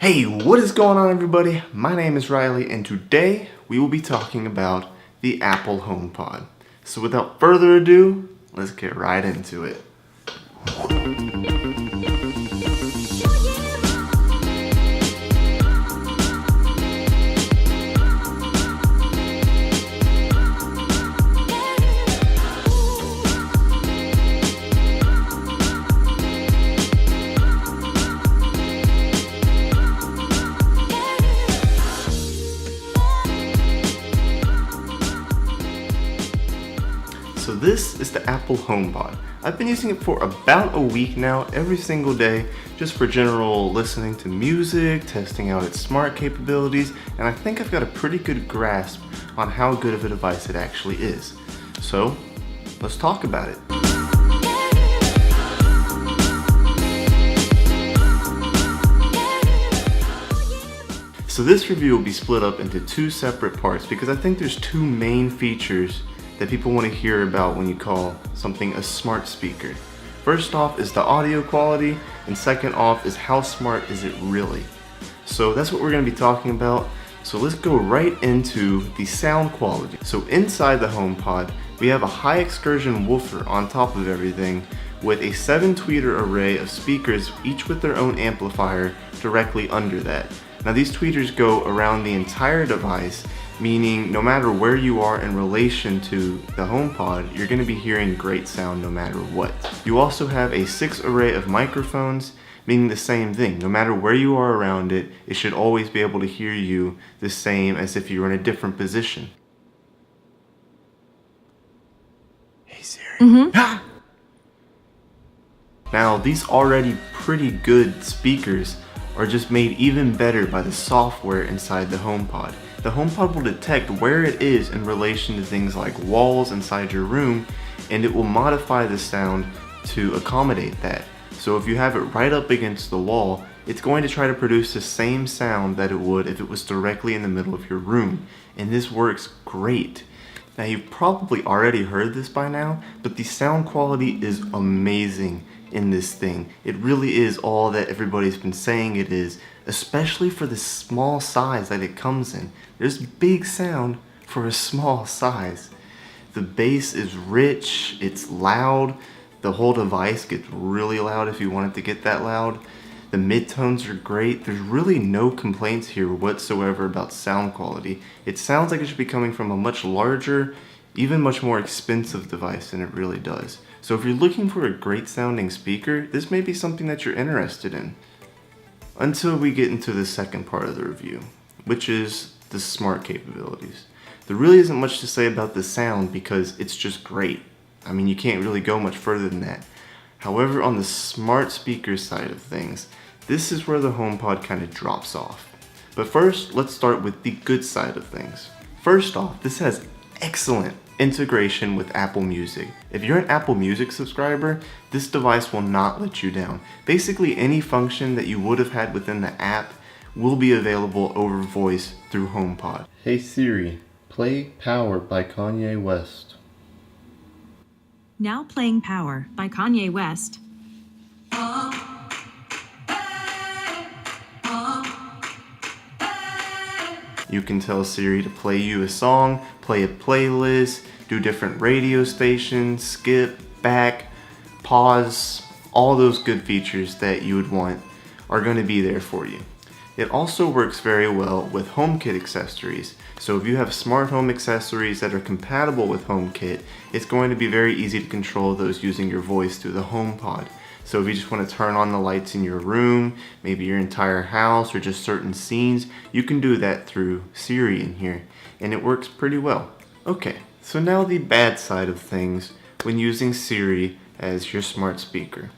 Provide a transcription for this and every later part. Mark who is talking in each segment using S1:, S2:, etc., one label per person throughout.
S1: Hey, what is going on everybody? My name is Riley and today we will be talking about the Apple HomePod. So without further ado, let's get right into it. So this is the Apple HomePod. I've been using it for about a week now, every single day, just for general listening to music, testing out its smart capabilities, and I think I've got a pretty good grasp on how good of a device it actually is. So, let's talk about it. So this review will be split up into two separate parts because I think there's two main features that people want to hear about when you call something a smart speaker. First off is the audio quality, and second off is how smart is it really. So that's what we're going to be talking about. So let's go right into the sound quality. So inside the HomePod, we have a high excursion woofer on top of everything with a 7-tweeter array of speakers, each with their own amplifier directly under that. Now these tweeters go around the entire device, meaning no matter where you are in relation to the HomePod, you're going to be hearing great sound no matter what. You also have a 6 array of microphones, meaning the same thing. No matter where you are around it, it should always be able to hear you the same as if you were in a different position. Hey Siri. Now these already pretty good speakers are just made even better by the software inside the HomePod. The HomePod will detect where it is in relation to things like walls inside your room, and it will modify the sound to accommodate that. So if you have it right up against the wall, it's going to try to produce the same sound that it would if it was directly in the middle of your room. And this works great. Now you've probably already heard this by now, but the sound quality is amazing in this thing. It really is all that everybody's been saying it is, especially for the small size that it comes in. There's big sound for a small size. The bass is rich, it's loud, the whole device gets really loud if you want it to get that loud. The midtones are great. There's really no complaints here whatsoever about sound quality. It sounds like it should be coming from a much larger, even much more expensive device than it really does. So if you're looking for a great sounding speaker, this may be something that you're interested in. Until we get into the second part of the review, which is the smart capabilities. There really isn't much to say about the sound because it's just great. I mean, you can't really go much further than that. However, on the smart speaker side of things, this is where the HomePod kind of drops off. But first, let's start with the good side of things. First off, this has excellent integration with Apple Music. If you're an Apple Music subscriber, this device will not let you down. Basically, any function that you would have had within the app will be available over voice through HomePod. Hey Siri, play Power by Kanye West.
S2: Now playing Power by Kanye West.
S1: You can tell Siri to play you a song, play a playlist, do different radio stations, skip, back, pause, all those good features that you would want are going to be there for you. It also works very well with HomeKit accessories. So if you have smart home accessories that are compatible with HomeKit, it's going to be very easy to control those using your voice through the HomePod. So if you just want to turn on the lights in your room, maybe your entire house, or just certain scenes, you can do that through Siri in here, and it works pretty well. Okay, so now the bad side of things when using Siri as your smart speaker.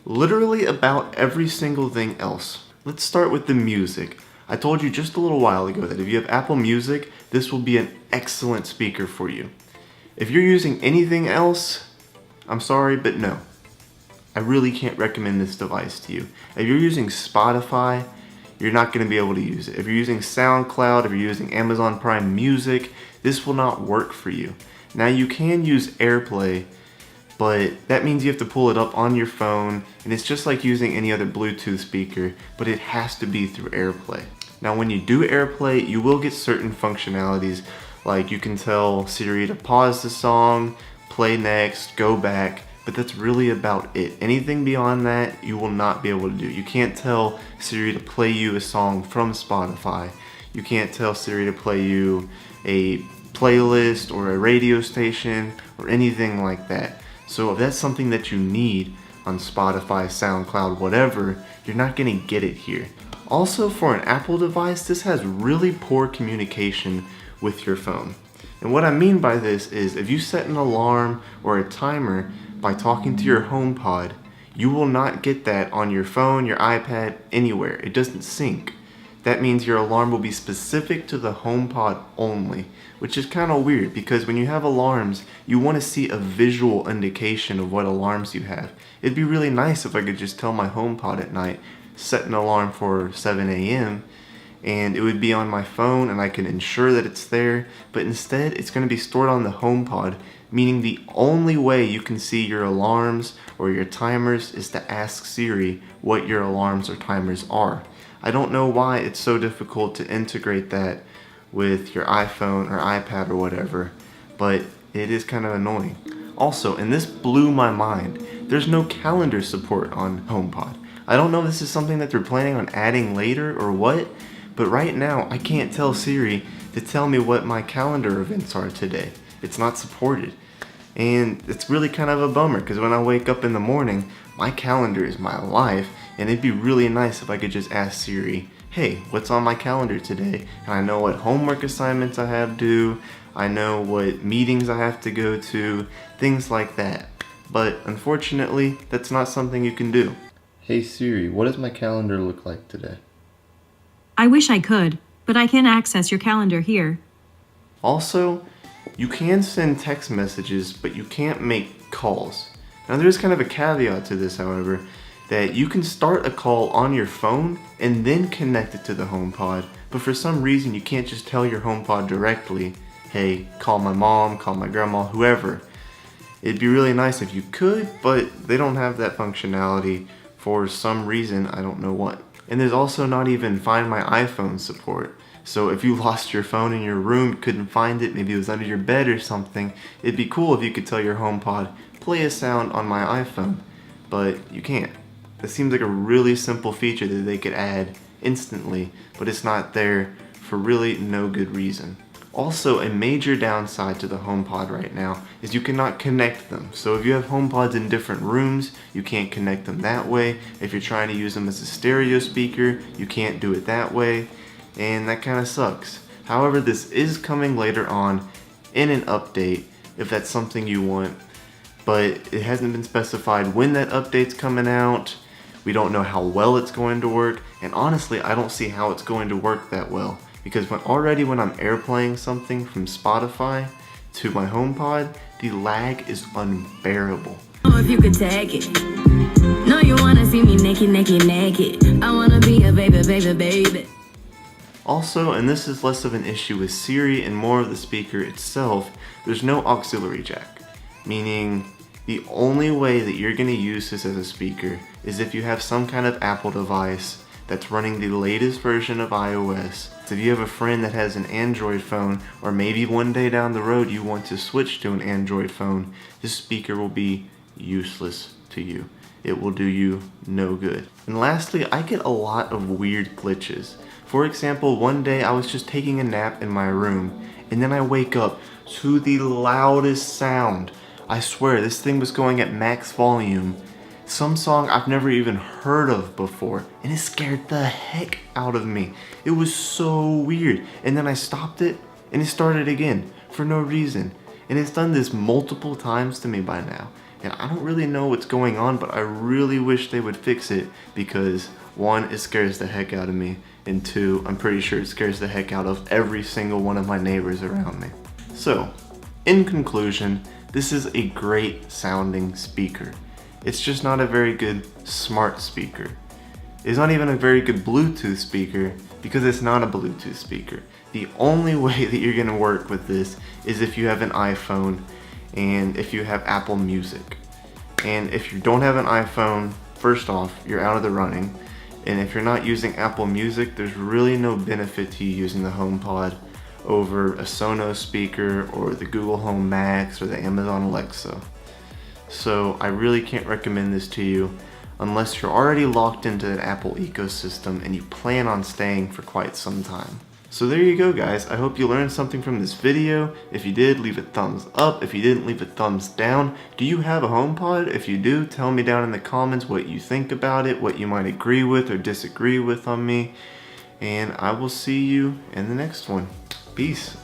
S1: Literally about every single thing else. Let's start with the music. I told you just a little while ago that if you have Apple Music, this will be an excellent speaker for you. If you're using anything else, I'm sorry, but no. I really can't recommend this device to you. If you're using Spotify, you're not going to be able to use it. If you're using SoundCloud, if you're using Amazon Prime Music, this will not work for you. Now you can use AirPlay but that means you have to pull it up on your phone, and it's just like using any other Bluetooth speaker, but it has to be through AirPlay. Now when you do AirPlay, you will get certain functionalities, like you can tell Siri to pause the song, play next, go back, but that's really about it. Anything beyond that, you will not be able to do. You can't tell Siri to play you a song from Spotify. You can't tell Siri to play you a playlist or a radio station or anything like that. So if that's something that you need on Spotify, SoundCloud, whatever, you're not gonna get it here. Also, for an Apple device, this has really poor communication with your phone. And what I mean by this is if you set an alarm or a timer by talking to your HomePod, you will not get that on your phone, your iPad, anywhere. It doesn't sync. That means your alarm will be specific to the HomePod only, which is kind of weird because when you have alarms, you want to see a visual indication of what alarms you have. It'd be really nice if I could just tell my HomePod at night, set an alarm for 7 a.m. and it would be on my phone and I can ensure that it's there, but instead it's going to be stored on the HomePod, meaning the only way you can see your alarms or your timers is to ask Siri what your alarms or timers are. I don't know why it's so difficult to integrate that with your iPhone or iPad or whatever, but it is kind of annoying. Also, and this blew my mind, there's no calendar support on HomePod. I don't know if this is something that they're planning on adding later or what, but right now I can't tell Siri to tell me what my calendar events are today. It's not supported. And it's really kind of a bummer because when I wake up in the morning, my calendar is my life, and it'd be really nice if I could just ask Siri, hey, what's on my calendar today? And I know what homework assignments I have due, I know what meetings I have to go to, things like that. But unfortunately, that's not something you can do. Hey Siri, what does my calendar look like today?
S2: I wish I could, but I can't access your calendar here.
S1: Also, you can send text messages, but you can't make calls. Now there's kind of a caveat to this, however, that you can start a call on your phone and then connect it to the HomePod, but for some reason you can't just tell your HomePod directly, hey, call my mom, call my grandma, whoever. It'd be really nice if you could, but they don't have that functionality for some reason, I don't know what. And there's also not even Find My iPhone support. So if you lost your phone in your room, couldn't find it, maybe it was under your bed or something, it'd be cool if you could tell your HomePod, play a sound on my iPhone, but you can't. That seems like a really simple feature that they could add instantly, but it's not there for really no good reason. Also, a major downside to the HomePod right now is you cannot connect them. So if you have HomePods in different rooms, you can't connect them that way. If you're trying to use them as a stereo speaker, you can't do it that way, and that kind of sucks. However, this is coming later on in an update if that's something you want, but it hasn't been specified when that update's coming out. We don't know how well it's going to work, and honestly, I don't see how it's going to work that well. Because when I'm AirPlaying something from Spotify to my HomePod, the lag is unbearable.
S3: Oh, if you could take it. No, you wanna see me naked, naked, naked. I wanna be a baby, baby, baby.
S1: Also, and this is less of an issue with Siri and more of the speaker itself, there's no auxiliary jack. Meaning, the only way that you're gonna use this as a speaker is if you have some kind of Apple device that's running the latest version of iOS. So if you have a friend that has an Android phone, or maybe one day down the road you want to switch to an Android phone, this speaker will be useless to you. It will do you no good. And lastly, I get a lot of weird glitches. For example, one day I was just taking a nap in my room, and then I wake up to the loudest sound. I swear, this thing was going at max volume. Some song I've never even heard of before, and it scared the heck out of me. It was so weird. And then I stopped it, and it started again for no reason. And it's done this multiple times to me by now. And I don't really know what's going on, but I really wish they would fix it because one, it scares the heck out of me, and two, I'm pretty sure it scares the heck out of every single one of my neighbors around me. So, in conclusion, this is a great sounding speaker. It's just not a very good smart speaker. It's not even a very good Bluetooth speaker because it's not a Bluetooth speaker. The only way that you're gonna work with this is if you have an iPhone and if you have Apple Music. And if you don't have an iPhone, first off, you're out of the running. And if you're not using Apple Music, there's really no benefit to you using the HomePod over a Sonos speaker or the Google Home Max or the Amazon Alexa. So I really can't recommend this to you unless you're already locked into the Apple ecosystem and you plan on staying for quite some time. So there you go, guys. I hope you learned something from this video. If you did, leave a thumbs up. If you didn't, leave a thumbs down. Do you have a HomePod? If you do, tell me down in the comments what you think about it, what you might agree with or disagree with on me. And I will see you in the next one. Peace.